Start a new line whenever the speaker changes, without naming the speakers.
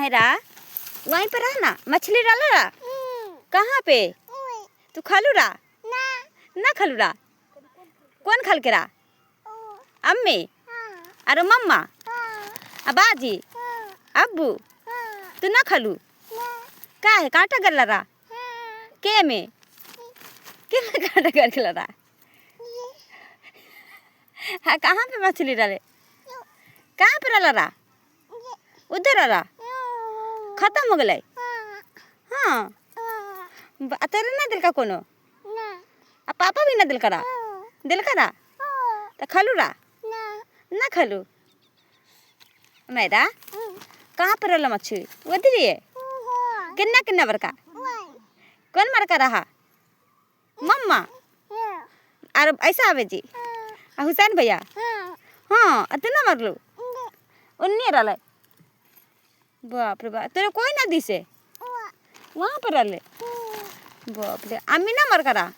रा वहीं पर रहा ना, मछली डाला रा कहाँ पे? तू खालू रा ना खालू रा? कौन खाल के रा? अम्मी अरे मम्मा अबाजी अब्बू तू ना खालू का है? कांटा गला रा के में कांटा कर के रा? हाँ कहाँ पे मछली डाले? कहाँ पे डाला रा? उधर रा खत्म हो गए। हाँ तेरे ना दिल का कोनो आ पापा भी ना दिल करा तो खालू रा ना खालू मेरा कहाँ पर रहा मच्छी? उधर ही है। किन्ना किन्ना बरका कौन बरका रहा? मम्मा अरे ऐसा आवे जी हुसैन भैया हाँ अतना मर लो उन्नी रहा। बाप रे बाप तेरे कोई ना दी से वहाँ पर रहे। बाप रे अम्मी ना मर करा